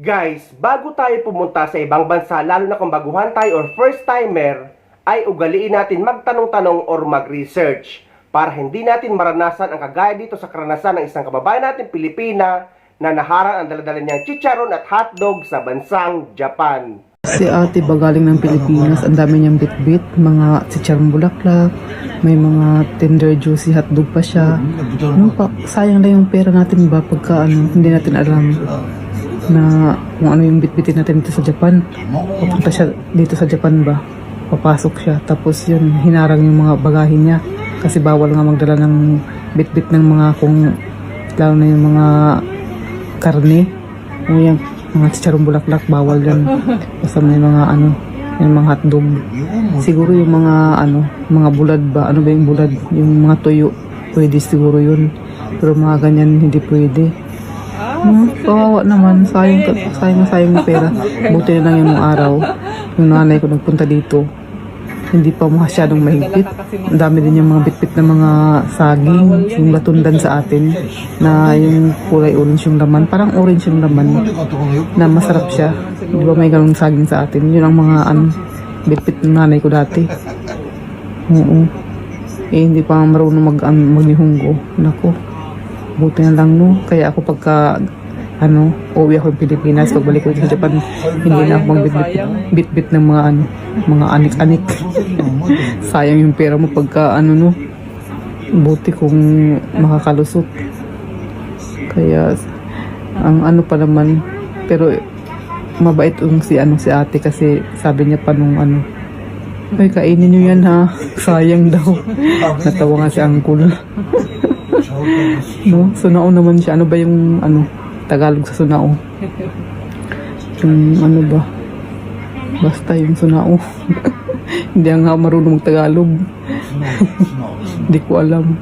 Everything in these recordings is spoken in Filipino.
Guys, bago tayo pumunta sa ibang bansa, lalo na kung baguhan tayo or first timer, ay ugaliin natin magtanong-tanong or mag-research para hindi natin maranasan ang kagaya dito sa karanasan ng isang kababayan natin Pilipina na naharang ang daladala niyang chicharon at hotdog sa bansang Japan. Si ate ba galing ng Pilipinas, ang dami niyang bit-bit, mga chicharong bulaklak, may mga tender juicy hotdog pa siya. Sayang lang yung pera natin ba pagka hindi natin alam na kung ano yung bit-bitin natin dito sa Japan. Papunta siya dito sa Japan ba, papasok siya, tapos yun, hinarang yung mga bagahin niya kasi bawal nga magdala ng bit-bit ng mga lalo na yung mga karne o yung mga chicharong bulaklak, bawal yan. Basta may mga yung mga hotdog. Siguro yung mga mga bulad ba, ano ba yung bulad, yung mga tuyo, pwede siguro yun, pero mga ganyan hindi pwede. Kawawa naman, sayang yung pera. Buti na lang yung araw yung nanay ko nagpunta dito, hindi pa masyadong mahigpit. Ang dami din yung mga bitbit na mga saging, yung latundan sa atin na yung kulay orange yung laman, parang orange yung laman na masarap siya. Di ba may ganung saging sa atin? Yun ang mga bitbit ng nanay ko dati. Oo. Hindi pa marunong maglihunggo. Nako, buti na lang no. Kaya ako pagka uwi ako ng Pilipinas, pagbalik ko sa Japan, hindi na ako magbitbit ng mga anik-anik. Sayang yung pera mo pagka buti kung makakalusot. Kaya ang pa naman, pero mabait si ate kasi sabi niya pa nung ay kainin niyo yan ha, sayang daw. Natawa nga si uncle. No, sunao naman siya. Ano ba yung Tagalog sa sunao? Yung ba? Basta yung sunao. Hindi nga marunong mag-Tagalog. Hindi ko alam.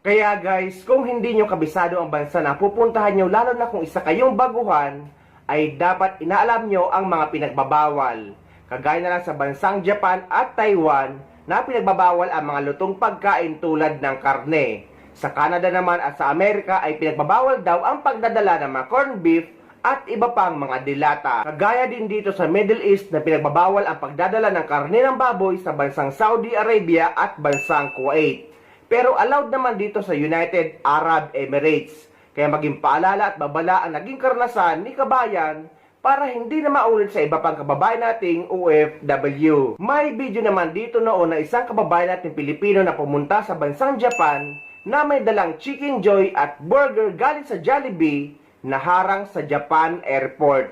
Kaya guys, kung hindi nyo kabisado ang bansa na pupuntahan nyo, lalo na kung isa kayong baguhan, ay dapat inaalam nyo ang mga pinagbabawal. Kagaya na lang sa bansang Japan at Taiwan na pinagbabawal ang mga lutong pagkain tulad ng karne. Sa Canada naman at sa Amerika ay pinagbabawal daw ang pagdadala ng mga corned beef at iba pang mga dilata. Kagaya din dito sa Middle East na pinagbabawal ang pagdadala ng karne ng baboy sa bansang Saudi Arabia at bansang Kuwait. Pero allowed naman dito sa United Arab Emirates. Kaya maging paalala at babala ang naging karanasan ni kabayan para hindi na maulit sa iba pang kababayan nating OFW. May video naman dito noon na isang kababayan nating Pilipino na pumunta sa bansang Japan na may dalang chicken joy at burger galing sa Jollibee na harang sa Japan Airport.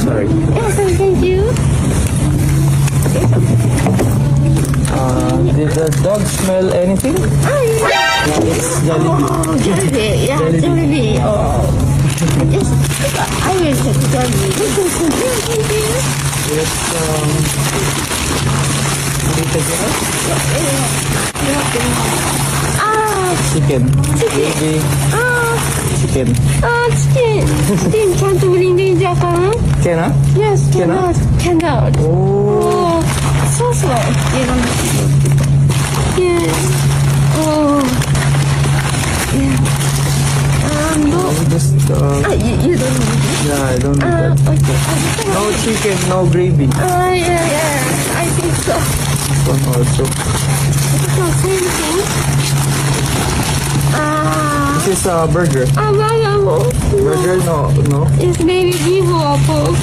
Sorry. Yes, thank you. Did the dog smell anything? It's Jollibee. Oh, Jollibee. Yeah, Jollibee. Oh. Yes, I will take Jollibee. Thank you. It's chicken. Baby chicken. Chicken. Chicken can't bring in Japan. Can huh? Yes, cannot. Cannot. Oh. So slow. Yes. Oh. Yeah. No. Just You don't need it? yeah, I don't need that. Okay. No chicken, no gravy. Yeah. I think so. This one also. So same thing. This is a burger. Burger, no. It's maybe beef or pork.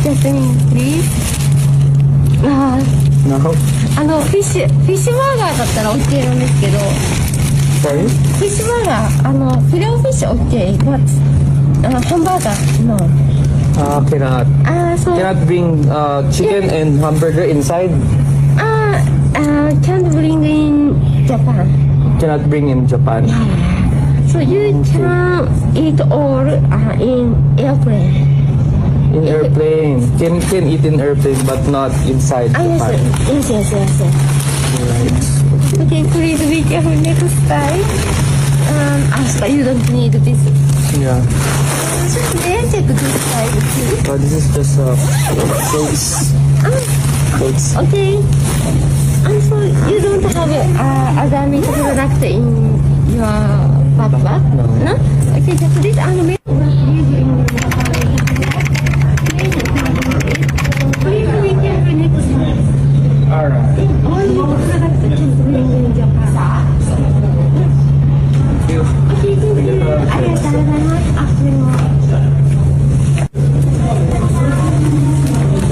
Japanese please. No. フィッシュバーガーだったら OK なんですけど、 Sorry? フィッシュバーガー、フィレオフィッシュ OK、but ハンバーガー no。 Cannot. So Cannot bring chicken and hamburger inside. can't bring in Japan. Cannot bring in Japan. So you can eat all in airplane. In airplane. Can eat in airplane but not inside Japan. Yes. Right. Okay, please be careful next time. Asuka, you don't need this. Yeah. May I check this side too? This is just clothes. Clothes. Okay. I'm sorry. あざみじゃなくて in your papa? No? Okay, just this anime.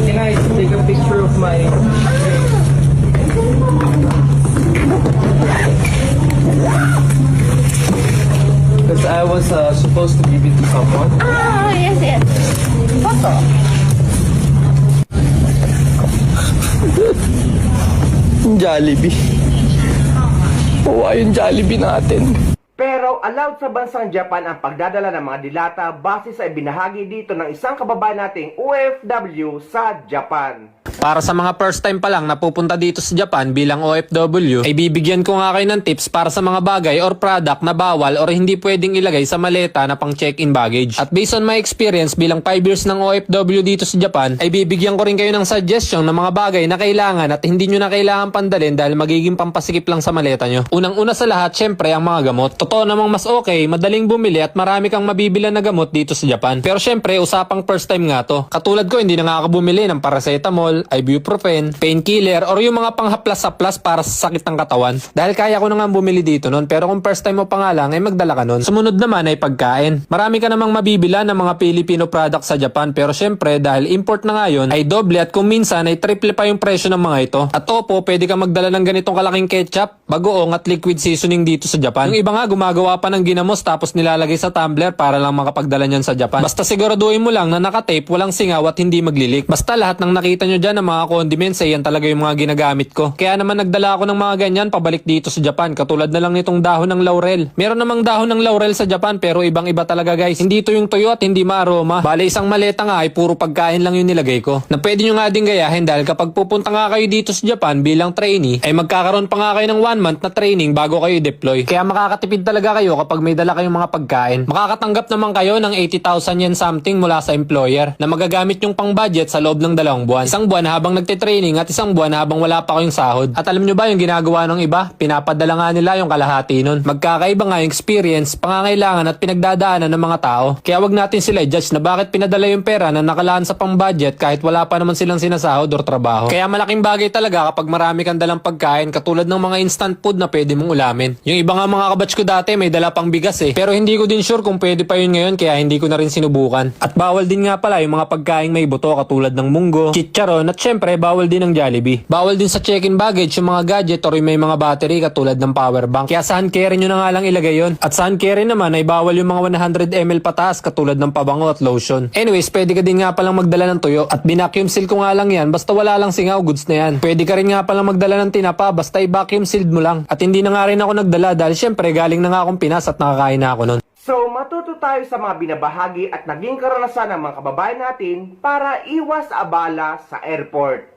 Can I take a picture of my... Because I was supposed to give it to someone. Ah, yes, yes. Photo. Jollibee. Yung Jollibee natin. Pero allowed sa bansang Japan ang pagdadala ng mga dilata base sa ibinahagi dito ng isang kababayan nating OFW sa Japan. Para sa mga first time pa lang na pupunta dito sa Japan bilang OFW, ay bibigyan ko nga kayo ng tips para sa mga bagay or product na bawal or hindi pwedeng ilagay sa maleta na pang check-in baggage. At based on my experience bilang 5 years ng OFW dito sa Japan, ay bibigyan ko rin kayo ng suggestion ng mga bagay na kailangan at hindi nyo na kailangan pandalin dahil magiging pampasikip lang sa maleta nyo. Unang-una sa lahat, syempre ang mga gamot. Totoo namang mas okay, madaling bumili at marami kang mabibilan na gamot dito sa Japan. Pero syempre, usapang first time nga to. Katulad ko, hindi na nga ako bumili ng paracetamol, ibuprofen, painkiller, or yung mga panghaplas-haplas para sa sakit ng katawan. Dahil kaya ko na nga bumili dito nun, pero kung first time mo pa nga lang, ay magdala ka nun. Sumunod naman ay pagkain. Marami ka namang mabibila ng mga Filipino products sa Japan, pero syempre, dahil import na nga yun, ay doble at kung minsan ay triple pa yung presyo ng mga ito. At opo, pwede ka magdala ng ganitong kalaking ketchup, bagoong at liquid seasoning dito sa Japan. Yung iba nga gumagawa pa ng ginamos tapos nilalagay sa tumbler para lang makapagdala niyan sa Japan. Basta siguraduhin mo lang na nakatape, walang singaw at hindi maglilik. Basta lahat ng nakita nyo dyan ng mga condiments ay yan talaga yung mga ginagamit ko. Kaya naman nagdala ako ng mga ganyan pabalik dito sa Japan, katulad na lang nitong dahon ng laurel. Meron namang dahon ng laurel sa Japan pero ibang iba talaga guys. Hindi ito yung tuyo at hindi maaroma. Bale isang maleta nga ay puro pagkain lang yung nilagay ko. Na pwede nyo nga din gayahin dahil kapag pupunta nga kayo dito sa Japan bilang trainee ay magkakaroon pa nga kayo ng 1 month na training bago kayo deploy. Kaya makakatipid talaga kayo kapag may dala kayong mga pagkain. Makakatanggap naman kayo ng 80,000 yen something mula sa employer na magagamit yung pang budget sa loob ng 2 buwan. Isang buwan habang nagte-training at isang buwan habang wala pa kayong sahod. At alam nyo ba yung ginagawa ng iba? Pinapadala nga nila yung kalahati nun. Magkakaiba nga yung experience, pangangailangan at pinagdadaanan ng mga tao. Kaya wag natin sila i-judge na bakit pinadala yung pera na nakalaan sa pang budget kahit wala pa naman silang sinasahod or trabaho. Kaya malaking bagay talaga kapag marami kang dalang pagkain katulad ng mga instant food na pwede mong ulamin. Yung iba nga mga kabatch ko dati may dala pang bigas eh. Pero hindi ko din sure kung pwede pa yun ngayon kaya hindi ko na rin sinubukan. At bawal din nga pala yung mga pagkain may buto katulad ng munggo, chicharon at syempre bawal din ng Jollibee. Bawal din sa check-in baggage yung mga gadget or yung may mga battery katulad ng power bank. Kaya sa hand carry nyo na nga lang ilagay yun. At sa hand carry naman ay bawal yung mga 100 ml pataas katulad ng pabango at lotion. Anyways, pwede ka din nga palang magdala ng tuyo. At binacuum seal ko nga lang yan basta wala lang singaw, goods na yan. Pwede ka rin nga palang magdala ng tinapa basta i-vacuum sealed mo lang. At hindi na nga rin ako nagdala dahil syempre galing na nga akong Pinas at nakakain na ako nun. So, matuto tayo sa mga binabahagi at naging karanasan ng mga kababayan natin para iwas abala sa airport.